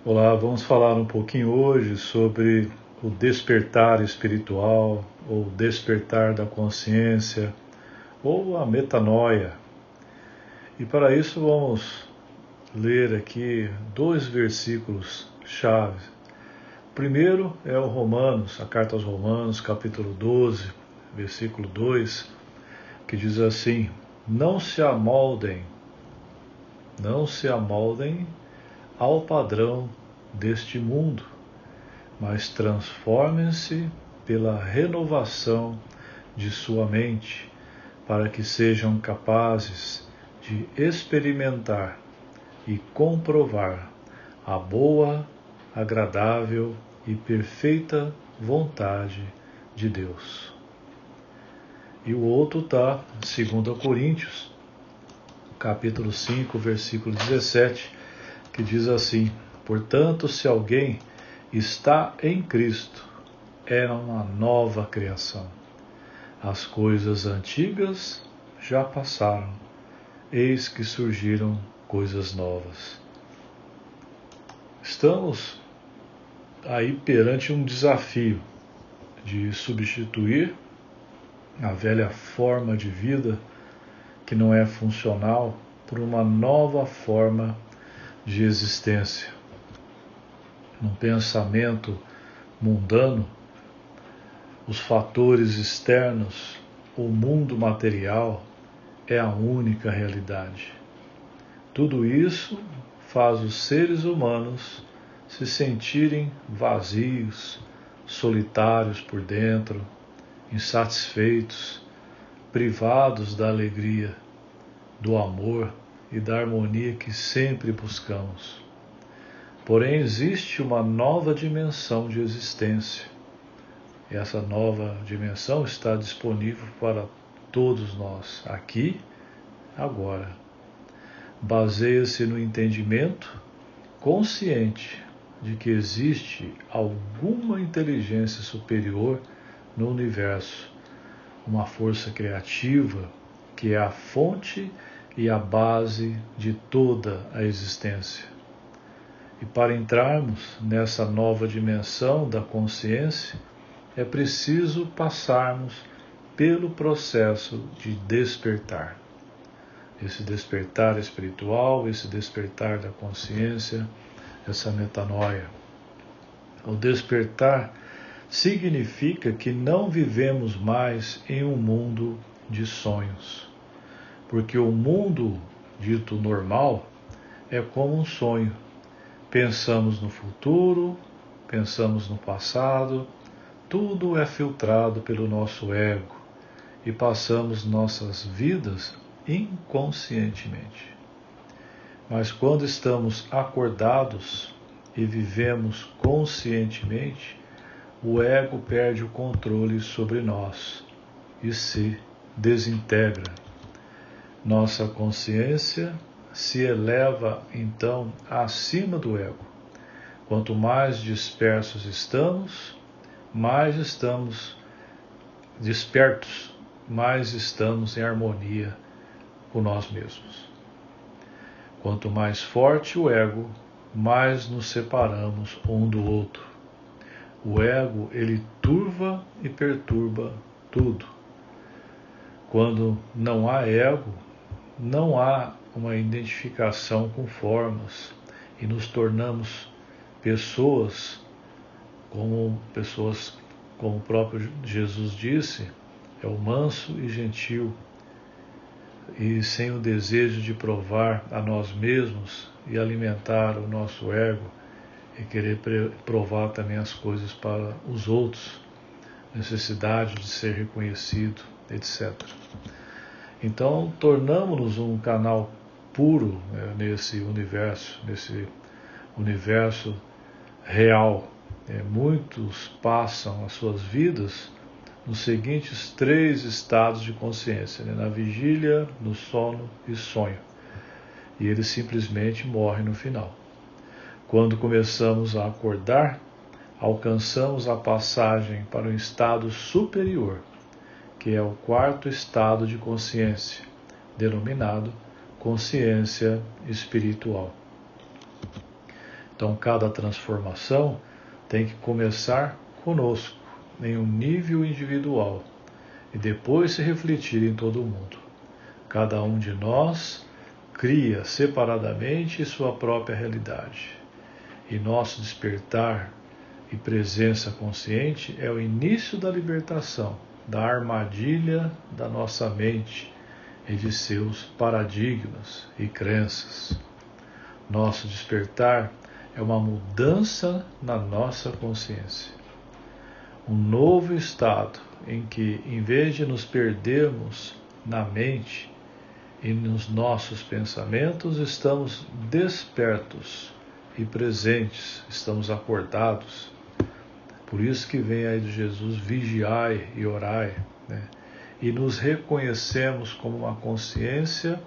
Olá, vamos falar um pouquinho hoje sobre o despertar espiritual, ou despertar da consciência, ou a metanoia. E para isso vamos ler aqui 2 versículos chave. O primeiro é o Romanos, a carta aos Romanos, capítulo 12, versículo 2, que diz assim: não se amoldem ao padrão deste mundo, mas transformem-se pela renovação de sua mente, para que sejam capazes de experimentar e comprovar a boa, agradável e perfeita vontade de Deus. E o outro está em 2 Coríntios, capítulo 5, versículo 17, que diz assim: portanto, se alguém está em Cristo, é uma nova criação. As coisas antigas já passaram, eis que surgiram coisas novas. Estamos aí perante um desafio de substituir a velha forma de vida que não é funcional por uma nova forma de existência. Num pensamento mundano, os fatores externos, o mundo material, é a única realidade. Tudo isso faz os seres humanos se sentirem vazios, solitários por dentro, insatisfeitos, privados da alegria, do amor e da harmonia que sempre buscamos. Porém, existe uma nova dimensão de existência. E essa nova dimensão está disponível para todos nós, aqui, agora. Baseia-se no entendimento consciente de que existe alguma inteligência superior no universo, uma força criativa que é a fonte e a base de toda a existência. E para entrarmos nessa nova dimensão da consciência, é preciso passarmos pelo processo de despertar. Esse despertar espiritual, esse despertar da consciência, essa metanoia. O despertar significa que não vivemos mais em um mundo de sonhos, porque o mundo dito normal é como um sonho. Pensamos no futuro, pensamos no passado, tudo é filtrado pelo nosso ego e passamos nossas vidas inconscientemente. Mas quando estamos acordados e vivemos conscientemente, o ego perde o controle sobre nós e se desintegra. Nossa consciência se eleva então acima do ego. Quanto mais dispersos estamos, mais estamos despertos, mais estamos em harmonia com nós mesmos. Quanto mais forte o ego, mais nos separamos um do outro. O ego, ele turva e perturba tudo. Quando não há ego, não há uma identificação com formas e nos tornamos pessoas como o próprio Jesus disse, é o manso e gentil, e sem o desejo de provar a nós mesmos e alimentar o nosso ego e querer provar também as coisas para os outros, necessidade de ser reconhecido, etc. Então, tornamos-nos um canal puro, nesse universo real. Muitos passam as suas vidas nos seguintes 3 estados de consciência, na vigília, no sono e sonho. E eles simplesmente morrem no final. Quando começamos a acordar, alcançamos a passagem para um estado superior, que é o 4º estado de consciência, denominado consciência espiritual. Então, cada transformação tem que começar conosco, em um nível individual, e depois se refletir em todo o mundo. Cada um de nós cria separadamente sua própria realidade. E nosso despertar e presença consciente é o início da libertação da armadilha da nossa mente e de seus paradigmas e crenças. Nosso despertar é uma mudança na nossa consciência. Um novo estado em que, em vez de nos perdermos na mente e nos nossos pensamentos, estamos despertos e presentes, estamos acordados. Por isso que vem aí de Jesus, vigiai e orai, né? E nos reconhecemos como uma consciência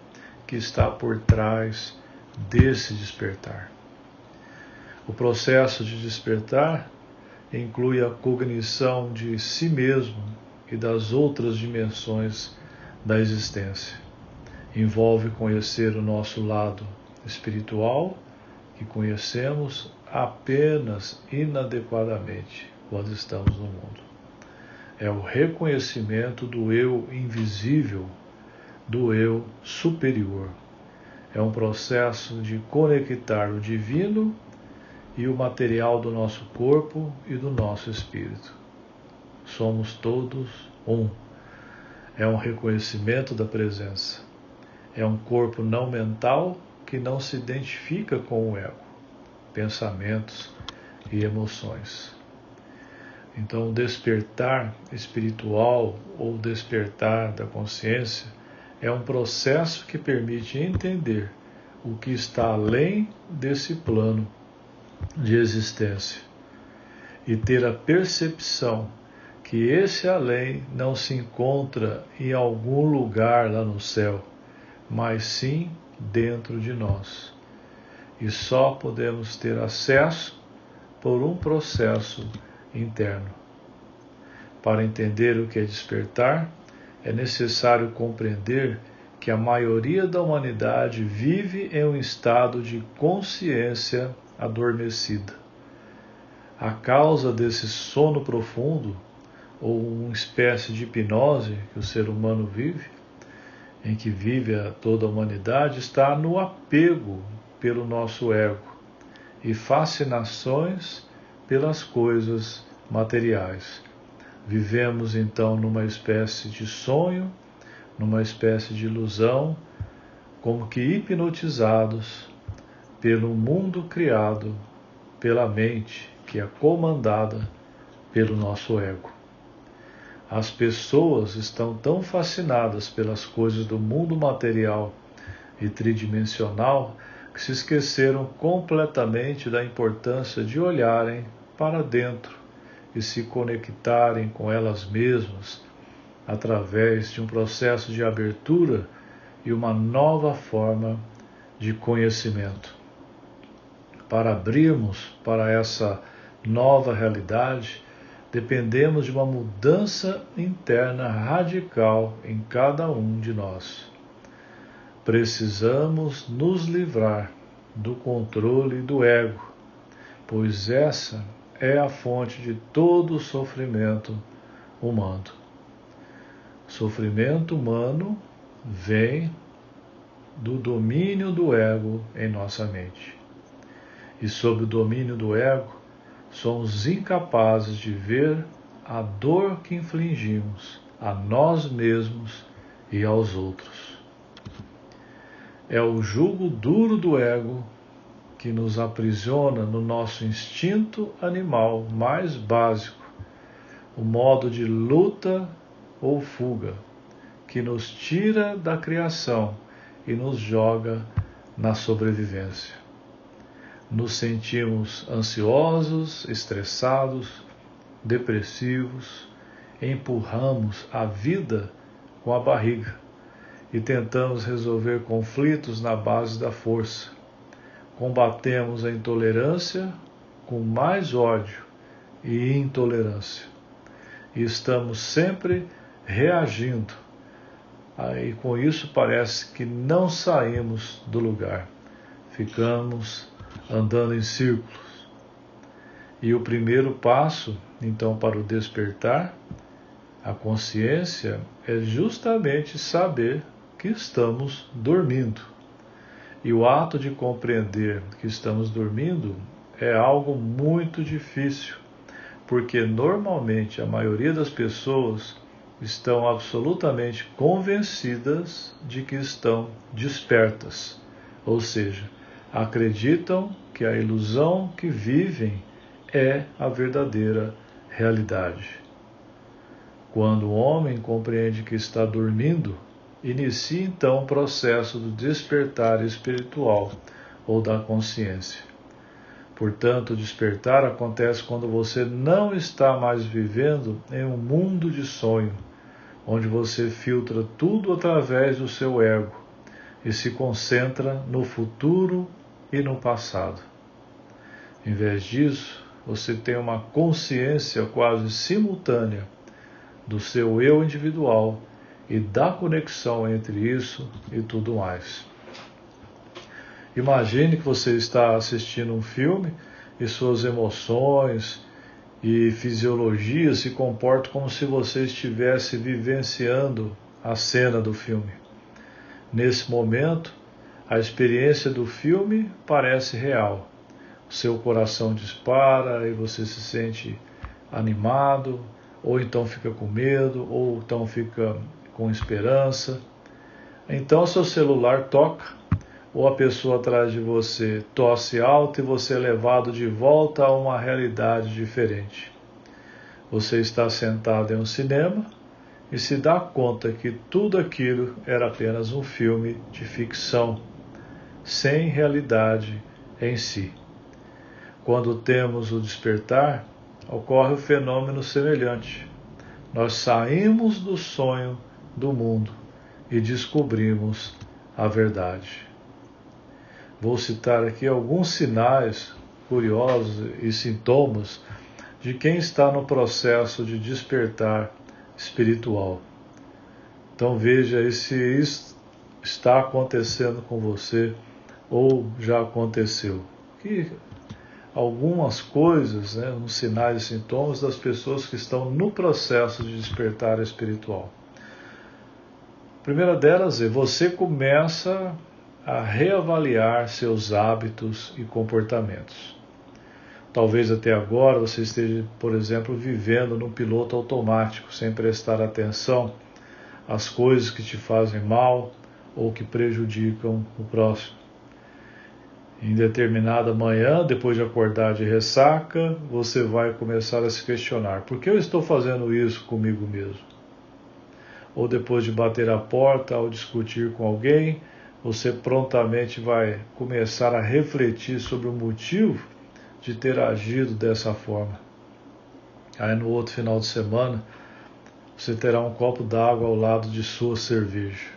que está por trás desse despertar. O processo de despertar inclui a cognição de si mesmo e das outras dimensões da existência. Envolve conhecer o nosso lado espiritual, que conhecemos apenas inadequadamente quando estamos no mundo. É o reconhecimento do eu invisível, do eu superior. É um processo de conectar o divino e o material do nosso corpo e do nosso espírito. Somos todos um. É um reconhecimento da presença. É um corpo não mental que não se identifica com o ego, pensamentos e emoções. Então, o despertar espiritual ou despertar da consciência é um processo que permite entender o que está além desse plano de existência e ter a percepção que esse além não se encontra em algum lugar lá no céu, mas sim dentro de nós. E só podemos ter acesso por um processo interno. Para entender o que é despertar, é necessário compreender que a maioria da humanidade vive em um estado de consciência adormecida. A causa desse sono profundo, ou uma espécie de hipnose que o ser humano vive, em que vive toda a humanidade, está no apego pelo nosso ego e fascinações pelas coisas materiais. Vivemos então numa espécie de sonho, numa espécie de ilusão, como que hipnotizados pelo mundo criado pela mente, que é comandada pelo nosso ego. As pessoas estão tão fascinadas pelas coisas do mundo material e tridimensional que se esqueceram completamente da importância de olharem para dentro e se conectarem com elas mesmas através de um processo de abertura e uma nova forma de conhecimento. Para abrirmos para essa nova realidade, dependemos de uma mudança interna radical em cada um de nós. Precisamos nos livrar do controle do ego, pois essa é a fonte de todo o sofrimento humano. O sofrimento humano vem do domínio do ego em nossa mente. E sob o domínio do ego, somos incapazes de ver a dor que infligimos a nós mesmos e aos outros. É o jugo duro do ego que nos aprisiona no nosso instinto animal mais básico, o modo de luta ou fuga, que nos tira da criação e nos joga na sobrevivência. Nos sentimos ansiosos, estressados, depressivos, empurramos a vida com a barriga e tentamos resolver conflitos na base da força. Combatemos a intolerância com mais ódio e intolerância. E estamos sempre reagindo. E com isso parece que não saímos do lugar. Ficamos andando em círculos. E o primeiro passo, então, para o despertar, a consciência, é justamente saber que estamos dormindo. E o ato de compreender que estamos dormindo é algo muito difícil, porque normalmente a maioria das pessoas estão absolutamente convencidas de que estão despertas, ou seja, acreditam que a ilusão que vivem é a verdadeira realidade. Quando o homem compreende que está dormindo, inicia então o processo do despertar espiritual ou da consciência. Portanto, o despertar acontece quando você não está mais vivendo em um mundo de sonho, onde você filtra tudo através do seu ego e se concentra no futuro e no passado. Em vez disso, você tem uma consciência quase simultânea do seu eu individual e da conexão entre isso e tudo mais. Imagine que você está assistindo um filme e suas emoções e fisiologia se comportam como se você estivesse vivenciando a cena do filme. Nesse momento, a experiência do filme parece real. O seu coração dispara e você se sente animado, ou então fica com medo, ou então fica com esperança. Então seu celular toca, ou a pessoa atrás de você tosse alto e você é levado de volta a uma realidade diferente. Você está sentado em um cinema e se dá conta que tudo aquilo era apenas um filme de ficção, sem realidade em si. Quando temos o despertar, ocorre um fenômeno semelhante. Nós saímos do sonho do mundo e descobrimos a verdade. Vou citar aqui alguns sinais curiosos e sintomas de quem está no processo de despertar espiritual. Então veja aí se isso está acontecendo com você ou já aconteceu. Que algumas coisas, uns sinais e sintomas das pessoas que estão no processo de despertar espiritual. A primeira delas é você começa a reavaliar seus hábitos e comportamentos. Talvez até agora você esteja, por exemplo, vivendo num piloto automático, sem prestar atenção às coisas que te fazem mal ou que prejudicam o próximo. Em determinada manhã, depois de acordar de ressaca, você vai começar a se questionar: por que eu estou fazendo isso comigo mesmo? Ou depois de bater a porta ao discutir com alguém, você prontamente vai começar a refletir sobre o motivo de ter agido dessa forma. Aí no outro final de semana, você terá um copo d'água ao lado de sua cerveja,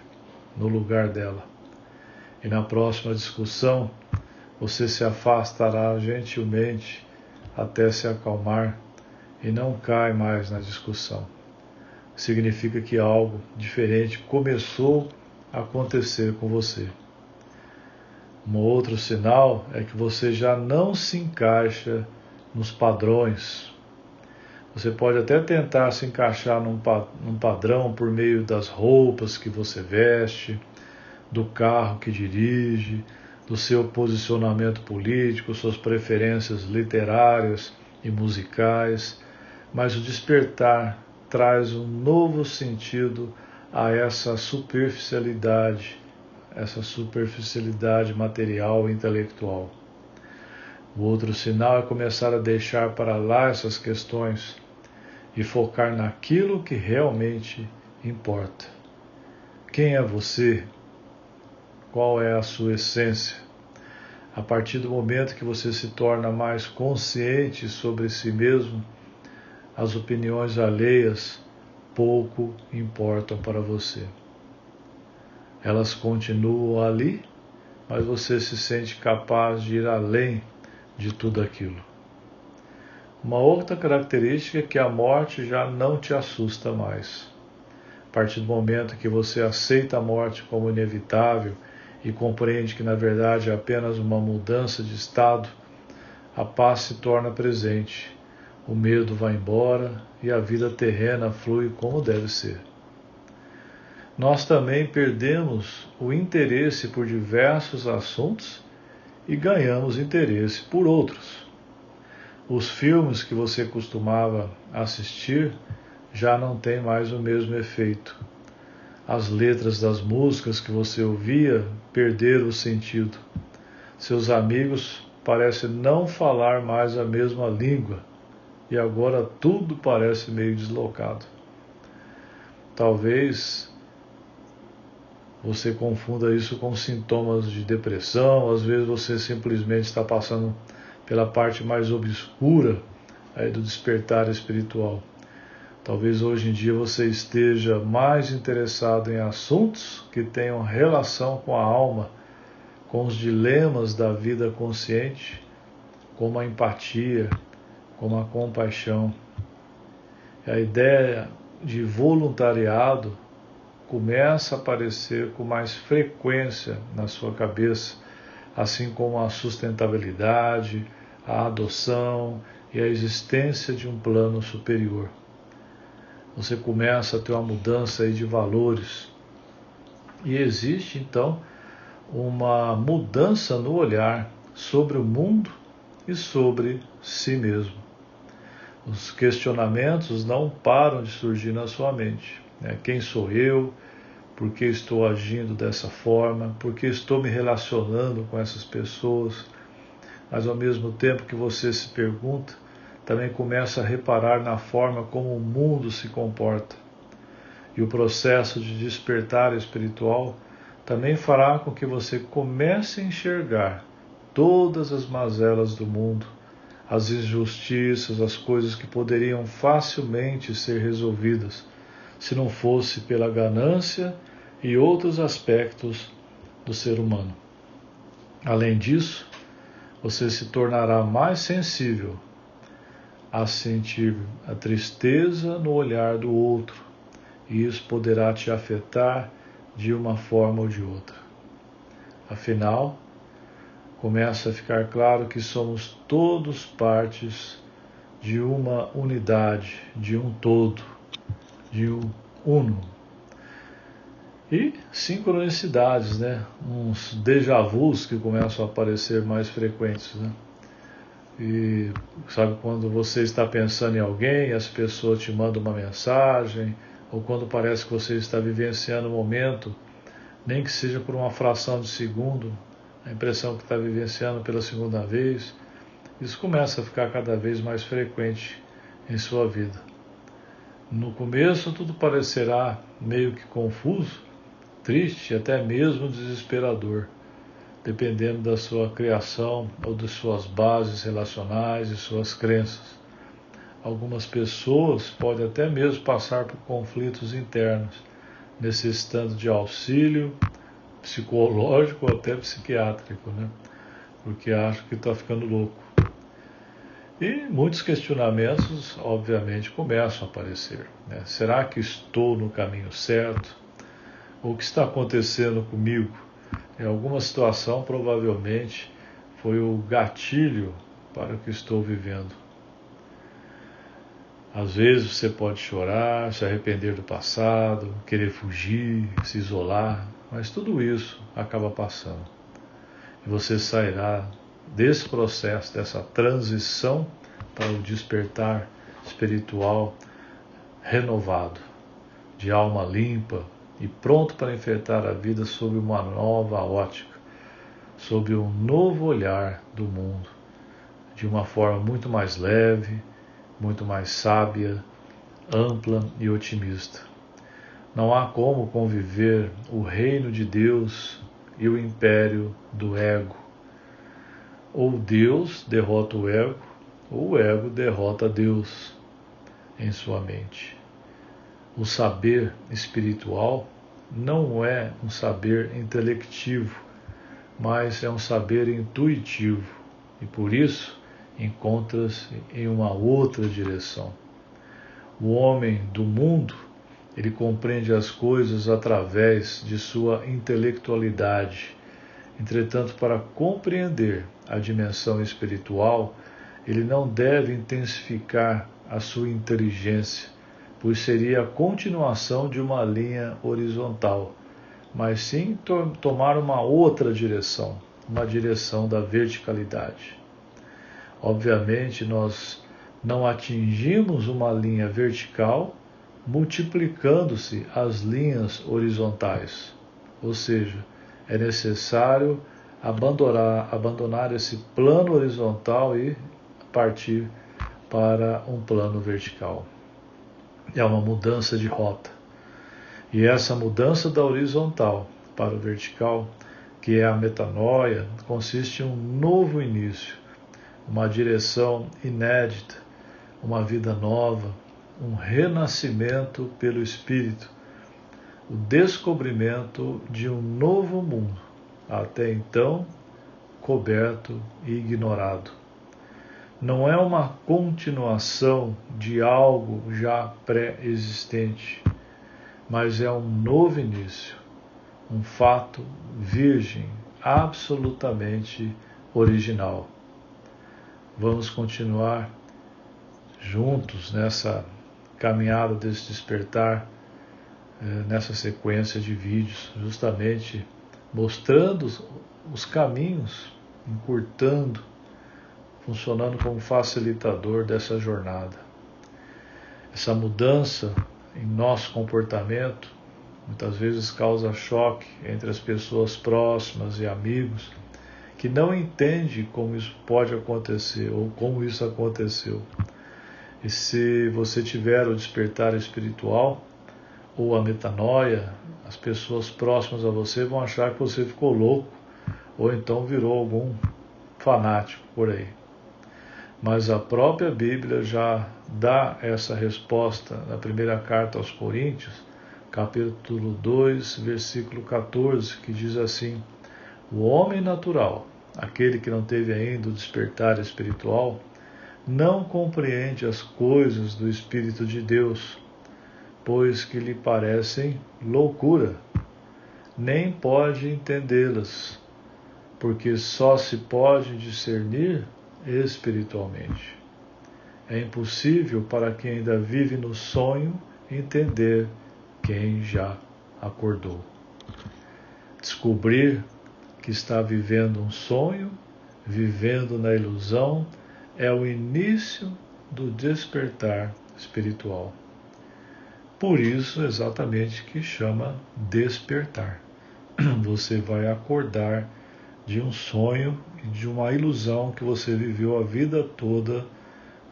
no lugar dela. E na próxima discussão, você se afastará gentilmente até se acalmar e não cai mais na discussão. Significa que algo diferente começou a acontecer com você. Um outro sinal é que você já não se encaixa nos padrões. Você pode até tentar se encaixar num padrão por meio das roupas que você veste, do carro que dirige, do seu posicionamento político, suas preferências literárias e musicais, mas o despertar traz um novo sentido a essa superficialidade material e intelectual. O outro sinal é começar a deixar para lá essas questões e focar naquilo que realmente importa. Quem é você? Qual é a sua essência? A partir do momento que você se torna mais consciente sobre si mesmo, as opiniões alheias pouco importam para você. Elas continuam ali, mas você se sente capaz de ir além de tudo aquilo. Uma outra característica é que a morte já não te assusta mais. A partir do momento que você aceita a morte como inevitável e compreende que na verdade é apenas uma mudança de estado, a paz se torna presente, o medo vai embora e a vida terrena flui como deve ser. Nós também perdemos o interesse por diversos assuntos e ganhamos interesse por outros. Os filmes que você costumava assistir já não têm mais o mesmo efeito. As letras das músicas que você ouvia perderam o sentido. Seus amigos parecem não falar mais a mesma língua e agora tudo parece meio deslocado. Talvez você confunda isso com sintomas de depressão, às vezes você simplesmente está passando pela parte mais obscura aí do despertar espiritual. Talvez hoje em dia você esteja mais interessado em assuntos que tenham relação com a alma, com os dilemas da vida consciente, como a empatia, como a compaixão. A ideia de voluntariado começa a aparecer com mais frequência na sua cabeça, assim como a sustentabilidade, a adoção e a existência de um plano superior. Você começa a ter uma mudança aí de valores. E existe então uma mudança no olhar sobre o mundo e sobre si mesmo. Os questionamentos não param de surgir na sua mente. Quem sou eu? Por que estou agindo dessa forma? Por que estou me relacionando com essas pessoas? Mas ao mesmo tempo que você se pergunta, também começa a reparar na forma como o mundo se comporta. E o processo de despertar espiritual também fará com que você comece a enxergar todas as mazelas do mundo, as injustiças, as coisas que poderiam facilmente ser resolvidas, se não fosse pela ganância e outros aspectos do ser humano. Além disso, você se tornará mais sensível a sentir a tristeza no olhar do outro, e isso poderá te afetar de uma forma ou de outra. Afinal, começa a ficar claro que somos todos partes de uma unidade, de um todo, de um uno. E sincronicidades, uns déjà vus que começam a aparecer mais frequentes, E sabe quando você está pensando em alguém, as pessoas te mandam uma mensagem, ou quando parece que você está vivenciando um momento, nem que seja por uma fração de segundo, a impressão que está vivenciando pela segunda vez, isso começa a ficar cada vez mais frequente em sua vida. No começo tudo parecerá meio que confuso, triste e até mesmo desesperador, dependendo da sua criação ou de suas bases relacionais e suas crenças. Algumas pessoas podem até mesmo passar por conflitos internos, necessitando de auxílio psicológico ou até psiquiátrico, porque acham que está ficando louco. E muitos questionamentos, obviamente, começam a aparecer. Será que estou no caminho certo? O que está acontecendo comigo? Em alguma situação, provavelmente, foi o gatilho para o que estou vivendo. Às vezes você pode chorar, se arrepender do passado, querer fugir, se isolar, mas tudo isso acaba passando. E você sairá desse processo, dessa transição para o despertar espiritual renovado, de alma limpa e pronto para enfrentar a vida sob uma nova ótica, sob um novo olhar do mundo, de uma forma muito mais leve, muito mais sábia, ampla e otimista. Não há como conviver o reino de Deus e o império do ego. Ou Deus derrota o ego, ou o ego derrota Deus em sua mente. O saber espiritual não é um saber intelectivo, mas é um saber intuitivo, e por isso encontra-se em uma outra direção. O homem do mundo, ele compreende as coisas através de sua intelectualidade, Entretanto, para compreender a dimensão espiritual, ele não deve intensificar a sua inteligência, pois seria a continuação de uma linha horizontal, mas sim tomar uma outra direção, uma direção da verticalidade. Obviamente, nós não atingimos uma linha vertical multiplicando-se as linhas horizontais, ou seja, é necessário abandonar esse plano horizontal e partir para um plano vertical. É uma mudança de rota. E essa mudança da horizontal para o vertical, que é a metanoia, consiste em um novo início, uma direção inédita, uma vida nova, um renascimento pelo Espírito, o descobrimento de um novo mundo, até então coberto e ignorado. Não é uma continuação de algo já pré-existente, mas é um novo início, um fato virgem, absolutamente original. Vamos continuar juntos nessa caminhada desse despertar, nessa sequência de vídeos, justamente mostrando os caminhos, encurtando, funcionando como facilitador dessa jornada. Essa mudança em nosso comportamento muitas vezes causa choque entre as pessoas próximas e amigos que não entendem como isso pode acontecer ou como isso aconteceu. E se você tiver o despertar espiritual ou a metanoia, as pessoas próximas a você vão achar que você ficou louco ou então virou algum fanático por aí. Mas a própria Bíblia já dá essa resposta na primeira carta aos Coríntios, capítulo 2, versículo 14, que diz assim: o homem natural, aquele que não teve ainda o despertar espiritual, não compreende as coisas do Espírito de Deus, pois que lhe parecem loucura, nem pode entendê-las, porque só se pode discernir espiritualmente. É impossível para quem ainda vive no sonho entender quem já acordou. Descobrir que está vivendo um sonho, vivendo na ilusão, é o início do despertar espiritual. Por isso, exatamente, que chama despertar. Você vai acordar de um sonho e de uma ilusão que você viveu a vida toda,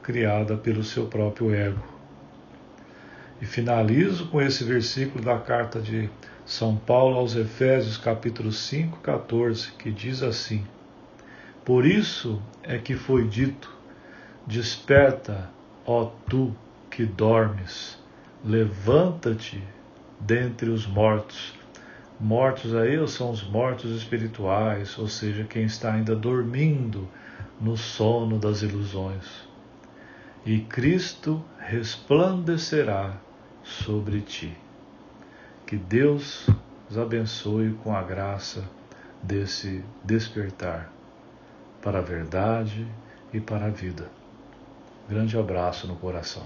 criada pelo seu próprio ego. E finalizo com esse versículo da carta de São Paulo aos Efésios, capítulo 5, 14, que diz assim: por isso é que foi dito: desperta, ó tu que dormes, levanta-te dentre os mortos. Mortos aí são os mortos espirituais, ou seja, quem está ainda dormindo no sono das ilusões. E Cristo resplandecerá sobre ti. Que Deus os abençoe com a graça desse despertar para a verdade e para a vida. Grande abraço no coração.